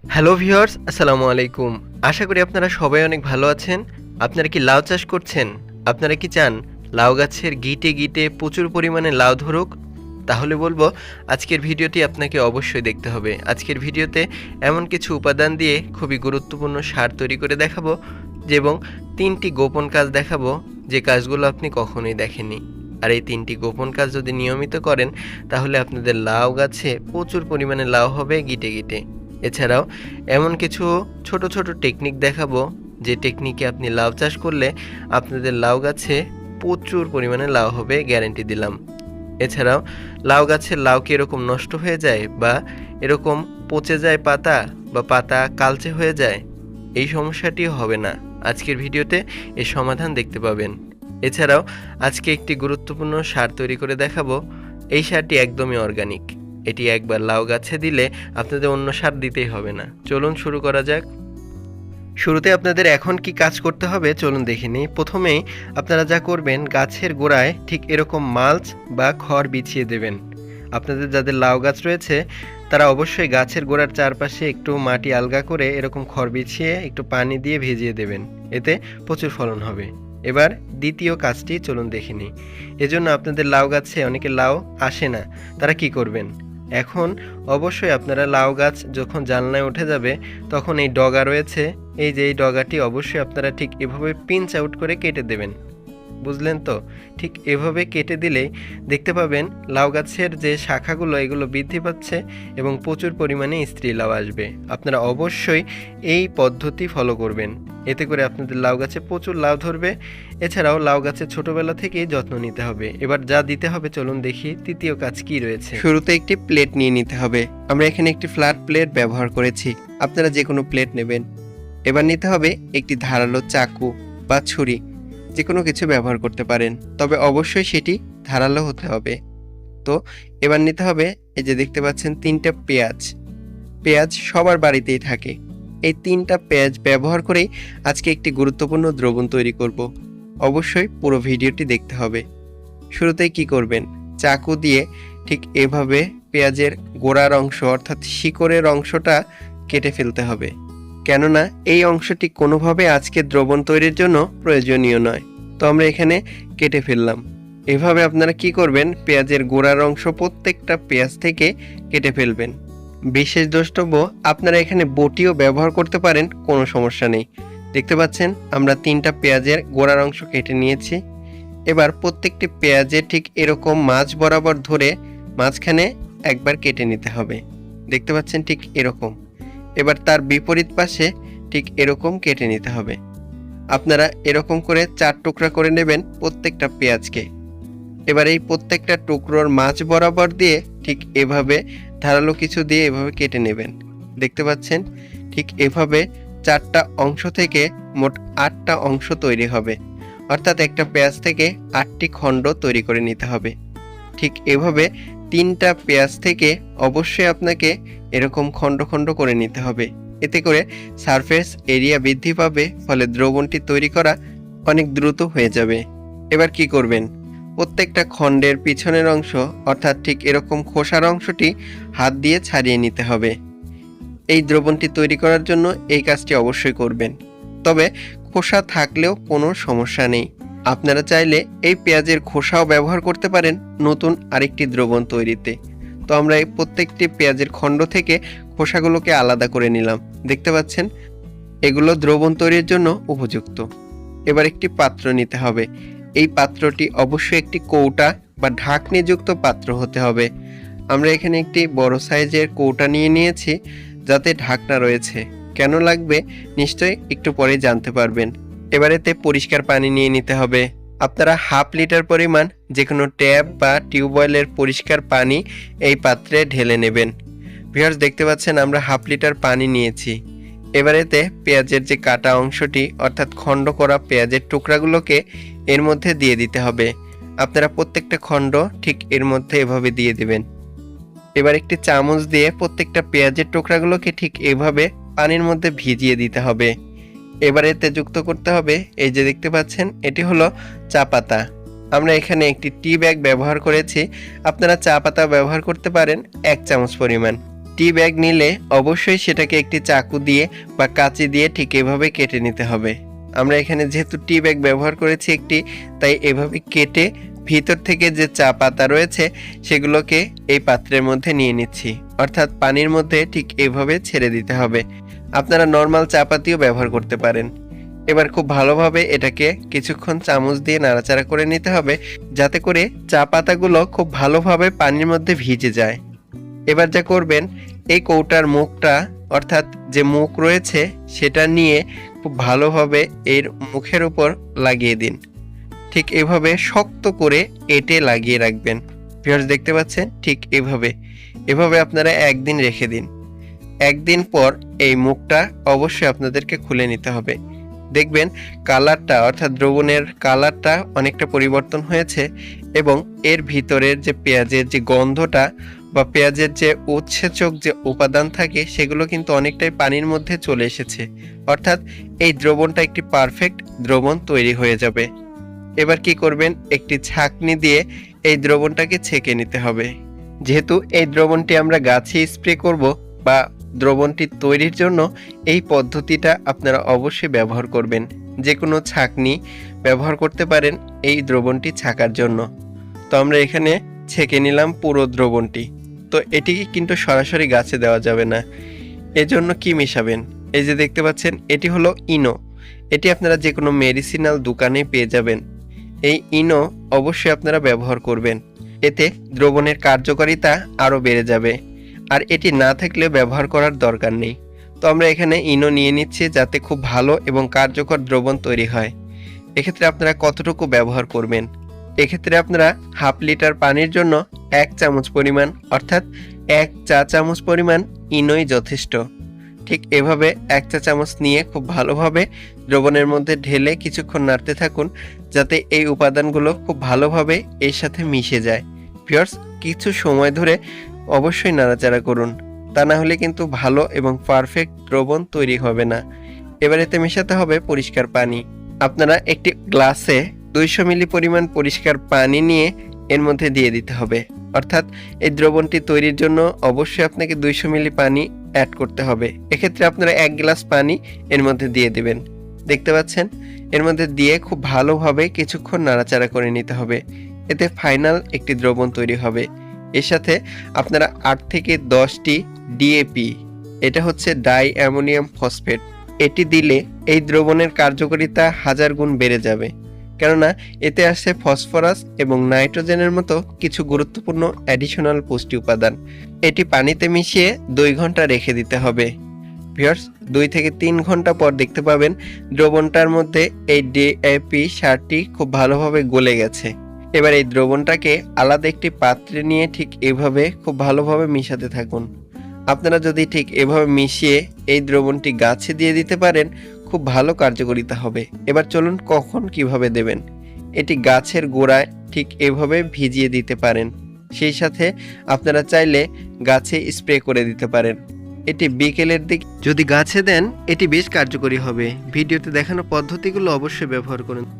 Hello viewers, আসসালামু আলাইকুম। আশা করি আপনারা সবাই অনেক ভালো আছেন। আপনারা কি লাউ চাষ করছেন? আপনারা কি চান লাউ গাছের গিটে গিটে প্রচুর পরিমাণে লাউ ধরুক? তাহলে বলবো আজকের ভিডিওটি আপনাকে অবশ্যই দেখতে হবে। আজকের ভিডিওতে এমন কিছু উপাদান দিয়ে খুবই গুরুত্বপূর্ণ সার তৈরি করে দেখাবো এবং ৩টি গোপন কাজ দেখাবো যে কাজগুলো আপনি কখনোই দেখেননি। আর এই ৩টি গোপন কাজ যদি নিয়মিত করেন তাহলে আপনাদের লাউ গাছে প্রচুর পরিমাণে লাউ হবে গিটে গিটে। এছাড়াও এমন কিছু ছোট ছোট টেকনিক দেখাবো যে টেকনিকে আপনি লাউ চাষ করলে আপনাদের লাউ গাছে প্রচুর পরিমাণে লাউ হবে, গ্যারান্টি দিলাম। এছাড়াও লাউ গাছের লাউ কি এরকম নষ্ট হয়ে যায় বা এরকম পচে যায় পাতা বা পাতা কালচে হয়ে যায়, এই সমস্যাটিও হবে না। আজকের ভিডিওতে এর সমাধান দেখতে পাবেন। এছাড়াও আজকে একটি গুরুত্বপূর্ণ সার তৈরি করে দেখাবো। এই সারটি একদমই অর্গানিক। এটি একবার লাউ গাছে দিলে আপনাদের অন্য সার দিতেই হবে না। চলুন শুরু করা যাক। শুরুতে আপনাদের এখন কি কাজ করতে হবে চলুন দেখে নিই। প্রথমেই আপনারা যা করবেন, গাছের গোড়ায় ঠিক এরকম মালচ বা খড় বিছিয়ে দেবেন। আপনাদের যাদের লাউ গাছ রয়েছে তারা অবশ্যই গাছের গোড়ার চারপাশে একটু মাটি আলগা করে এরকম খড় বিছিয়ে একটু পানি দিয়ে ভিজিয়ে দেবেন। এতে প্রচুর ফলন হবে। এবার দ্বিতীয় কাজটি চলুন দেখে নিই। এজন্য আপনাদের লাউ গাছে অনেকে লাউ আসে না, তারা কি করবেন? এখন অবশ্যই আপনারা লাউ গাছ যখন জানলায় উঠে যাবে তখন এই ডগা রয়েছে, এই যে এই ডগাটি অবশ্যই আপনারা ঠিক এভাবে পিঞ্চ আউট করে কেটে দেবেন। বুঝলেন তো? ঠিক এভাবে কেটে দিলেই দেখতে পাবেন লাউ গাছের যে শাখাগুলো এগুলো বৃদ্ধি পাচ্ছে এবং প্রচুর পরিমাণে স্ত্রী লাউ আসবে। আপনারা অবশ্যই এই পদ্ধতি ফলো করবেন, এতে করে আপনাদের লাউ গাছে প্রচুর লাউ ধরবে। এছাড়াও লাউ গাছের ছোটবেলা থেকেই যত্ন নিতে হবে। এবার যা দিতে হবে চলুন দেখি তৃতীয় কাজ কি রয়েছে। শুরুতে একটি প্লেট নিয়ে নিতে হবে। আমরা এখানে একটি ফ্ল্যাট প্লেট ব্যবহার করেছি, আপনারা যে কোনো প্লেট নেবেন। এবার নিতে হবে একটি ধারালো চাকু বা ছুরি, যে কোনো কিছু ব্যবহার করতে পারেন, তবে অবশ্যই সেটি ধারালো হতে হবে। তো এবার নিতে হবে, এই যে দেখতে পাচ্ছেন 3টা পেঁয়াজ। পেঁয়াজ সবার বাড়িতেই থাকে। এই 3টা পেঁয়াজ ব্যবহার করেই আজকে একটি গুরুত্বপূর্ণ দ্রবণ তৈরি করব। অবশ্যই পুরো ভিডিওটি দেখতে হবে। শুরুতেই কি করবেন, চাকু দিয়ে ঠিক এভাবে পেঁয়াজের গোড়ার অংশ অর্থাৎ শিকড়ের অংশটা কেটে ফেলতে হবে, কেননা এই অংশটি কোনোভাবে আজকে দ্রবণ তৈরির জন্য প্রয়োজনীয় নয়। তো আমরা এখানে কেটে ফেললাম। এভাবে আপনারা কি করবেন, পেঁয়াজের গোড়ার অংশ প্রত্যেকটা পেঁয়াজ থেকে কেটে ফেলবেন। বিশেষ দ্রষ্টব্য, আপনারা এখানে বটিও ব্যবহার করতে পারেন, কোনো সমস্যা নেই। দেখতে পাচ্ছেন আমরা 3টা পেঁয়াজের গোড়ার অংশ কেটে নিয়েছি। এবার প্রত্যেকটি পেঁয়াজে ঠিক এরকম মাঝ বরাবর ধরে মাঝখানে একবার কেটে নিতে হবে। দেখতে পাচ্ছেন ঠিক এরকম। এবার তার বিপরীত পাশে ঠিক এরকম কেটে নিতে হবে। আপনারা এরকম করে 4 টুকরা করে নেবেন প্রত্যেকটা পেঁয়াজকে। এবার এই প্রত্যেকটা টুকরোর মাঝ বরাবর দিয়ে ঠিক এভাবে ধারালো কিছু দিয়ে এভাবে কেটে নেবেন। দেখতে পাচ্ছেন ঠিক এভাবে 4টা অংশ থেকে মোট 8টা অংশ তৈরি হবে, অর্থাৎ একটা পেঁয়াজ থেকে 8টি খণ্ড তৈরি করে নিতে হবে। ঠিক এভাবে 3টা পেঁয়াজ থেকে অবশ্যই আপনাকে এরকম খণ্ড খণ্ড করে নিতে হবে। এতে করে সারফেস এরিয়া বৃদ্ধি পাবে, ফলে দ্রবণটি তৈরি করা অনেক দ্রুত হয়ে যাবে। এবার কি করবেন, প্রত্যেকটা খণ্ডের পিছনের অংশ অর্থাৎ ঠিক এরকম খোসার অংশটি হাত দিয়ে ছাড়িয়ে নিতে হবে। এই দ্রবণটি তৈরি করার জন্য এই কাজটি অবশ্যই করবেন। তবে খোসা থাকলেও কোনো সমস্যা নেই, আপনারা চাইলে এই পেঁয়াজের খোসাও ব্যবহার করতে পারেন নতুন আরেকটি দ্রবণ তৈরিতে। তো আমরা এই প্রত্যেকটি পেঁয়াজের খণ্ড থেকে খোসাগুলোকে আলাদা করে নিলাম। দেখতে পাচ্ছেন এগুলো দ্রবণ তৈরির জন্য উপযুক্ত। এবার একটি পাত্র নিতে হবে। এই পাত্রটি অবশ্যই একটি কৌটা বা ঢাকনিযুক্ত পাত্র হতে হবে। আমরা এখানে একটি বড় সাইজের কৌটা নিয়ে নিয়েছি, যাতে ঢাকনা রয়েছে। কেন লাগবে নিশ্চয়ই একটু পরে জানতে পারবেন। এবার এতে পরিষ্কার পানি নিয়ে নিতে হবে। আপনারা হাফ লিটার পরিমাণ যে কোনো ট্যাপ বা টিউবওয়েলের পরিষ্কার পানি এই পাত্রে ঢেলে নেবেন। ভিউয়ার্স দেখতে পাচ্ছেন আমরা হাফ লিটার পানি নিয়েছি। এবার এতে পেঁয়াজের যে কাটা অংশটি অর্থাৎ খণ্ড করা পেঁয়াজের টুকরাগুলোকে এর মধ্যে দিয়ে দিতে হবে। আপনারা প্রত্যেকটা খণ্ড ঠিক এর মধ্যে এভাবে দিয়ে দিবেন। এবার একটি চামচ দিয়ে প্রত্যেকটা পেঁয়াজের টুকরাগুলোকে ঠিক এভাবে পানির মধ্যে ভিজিয়ে দিতে হবে। এবার এতে যুক্ত করতে হবে, এই যে দেখতে পাচ্ছেন এটি হলো চা পাতা। আমরা এখানে একটি টি ব্যাগ ব্যবহার করেছি, আপনারা চা পাতা ব্যবহার করতে পারেন 1 চামচ পরিমাণ। টি ব্যাগ নিলে অবশ্যই সেটাকে একটি চাকু দিয়ে বা কাঁচি দিয়ে ঠিক এভাবে কেটে নিতে হবে। আমরা এখানে যেহেতু টি ব্যাগ ব্যবহার করেছি একটি, তাই এভাবে কেটে ভিতর থেকে যে চা পাতা রয়েছে সেগুলোকে এই পাত্রের মধ্যে নিয়ে নিচ্ছি, অর্থাৎ পানির মধ্যে ঠিক এভাবে ছেড়ে দিতে হবে। আপনারা নর্মাল চা পাতিও ব্যবহার করতে পারেন। এবার খুব ভালোভাবে এটাকে কিছুক্ষণ চামচ দিয়ে নাড়াচাড়া করে নিতে হবে, যাতে করে চা পাতাগুলো খুব ভালোভাবে পানির মধ্যে ভিজে যায়। এবার যা করবেন, এই কৌটার মুখটা অর্থাৎ যে মুখ রয়েছে সেটা নিয়ে খুব ভালোভাবে এর মুখের উপর লাগিয়ে দিন। ঠিক এভাবে শক্ত করে এঁটে লাগিয়ে রাখবেন। ভিউয়ার্স দেখতে পাচ্ছেন, ঠিক এভাবে আপনারা একদিন রেখে দিন। একদিন পর এই মুখটা অবশ্যই আপনাদেরকে খুলে নিতে হবে। দেখবেন কালারটা অর্থাৎ দ্রবণের কালারটা অনেকটা পরিবর্তন হয়েছে এবং এর ভিতরের যে পেঁয়াজের যে গন্ধটা বা পেঁয়াজের যে উৎসেচক যে উপাদান থাকে সেগুলো কিন্তু অনেকটাই পানির মধ্যে চলে এসেছে, অর্থাৎ এই দ্রবণটা একটি পারফেক্ট দ্রবণ তৈরি হয়ে যাবে। এবার কি করবেন, একটি ছাঁকনি দিয়ে এই দ্রবণটাকে ছেঁকে নিতে হবে। যেহেতু এই দ্রবণটি আমরা গাছে স্প্রে করব বা দ্রবণটি তৈরির জন্য এই পদ্ধতিটা আপনারা অবশ্যই ব্যবহার করবেন। যে কোনো ছাঁকনি ব্যবহার করতে পারেন এই দ্রবণটি ছাঁকার জন্য। তো আমরা এখানে ছেঁকে নিলাম পুরো দ্রবণটি। তো এটিকে কিন্তু সরাসরি গাছে দেওয়া যাবে না, এজন্য কি মিশাবেন, এই যে দেখতে পাচ্ছেন এটি হলো ইনো। এটি আপনারা যে কোনো মেডিসিনাল দোকানে পেয়ে যাবেন। এই ইনো অবশ্যই আপনারা ব্যবহার করবেন, এতে দ্রবণের কার্যকারিতা আরও বেড়ে যাবে। আর এটি না থাকলে ব্যবহার করার দরকার নেই। তো আমরা এখানে ইনো নিয়ে নিচ্ছি যাতে খুব ভালো এবং কার্যকর দ্রবণ তৈরি হয়। এক্ষেত্রে আপনারা কতটুকু ব্যবহার করবেন, এক্ষেত্রে আপনারা হাফ লিটার পানির জন্য 1 চামচ পরিমাণ অর্থাৎ 1 চা চামচ পরিমাণ ইনোই যথেষ্ট। ঠিক এভাবে 1 চা চামচ নিয়ে খুব ভালোভাবে দ্রবণের মধ্যে ঢেলে কিছুক্ষণ নাড়তে থাকুন, যাতে এই উপাদানগুলো খুব ভালোভাবে এর সাথে মিশে যায়। ভিউয়ার্স কিছু সময় ধরে অবশ্যই নাড়াচাড়া করুন, তা না হলে কিন্তু ভালো এবং পারফেক্ট দ্রবণ তৈরি হবে না। এবার এতে মেশাতে হবে পরিষ্কার পানি। আপনারা একটি গ্লাসে 200 মিলি পরিমাণ পরিষ্কার পানি নিয়ে এর মধ্যে দিয়ে দিতে হবে, অর্থাৎ এই দ্রবণটি তৈরির জন্য অবশ্যই আপনাকে 200 মিলি পানি অ্যাড করতে হবে। এক্ষেত্রে আপনারা 1 গ্লাস পানি এর মধ্যে দিয়ে দিবেন। দেখতে পাচ্ছেন, এর মধ্যে দিয়ে খুব ভালোভাবে কিছুক্ষণ নাড়াচাড়া করে নিতে হবে। এতে ফাইনাল একটি দ্রবণ তৈরি হবে। এর সাথে আপনারা 8 থেকে 10টি ডিএপি, এটা হচ্ছে ডাই অ্যামোনিয়াম ফসফেট, এটি দিলে এই দ্রবণের কার্যকারিতা 1000 গুণ বেড়ে যাবে। কেননা এতে আসছে ফসফরাস এবং নাইট্রোজেনের মতো কিছু গুরুত্বপূর্ণ অ্যাডিশনাল পুষ্টি উপাদান। এটি পানিতে মিশিয়ে 2 ঘন্টা রেখে দিতে হবে। ভিউয়ার্স 2 থেকে 3 ঘন্টা পর দেখতে পাবেন দ্রবণটার মধ্যে এই ডিএপি সারটি খুব ভালোভাবে গলে গেছে। এবার এই দ্রবণটাকে আলাদা একটি পাত্রে নিয়ে ঠিক এভাবে খুব ভালোভাবে মিশাতে থাকুন। আপনারা যদি ঠিক এভাবে মিশিয়ে এই দ্রবণটি গাছে দিয়ে দিতে পারেন, খুব ভালো কার্যকারিতা হবে। এবার চলুন কখন কিভাবে দেবেন। এটি গাছের গোড়ায় ঠিক এভাবে ভিজিয়ে দিতে পারেন, সেই সাথে আপনারা চাইলে গাছে স্প্রে করে দিতে পারেন। এটি বিকেলের দিকে যদি গাছে দেন এটি বেশ কার্যকরী হবে। ভিডিওতে দেখানো পদ্ধতিগুলো অবশ্যই ব্যবহার করুন।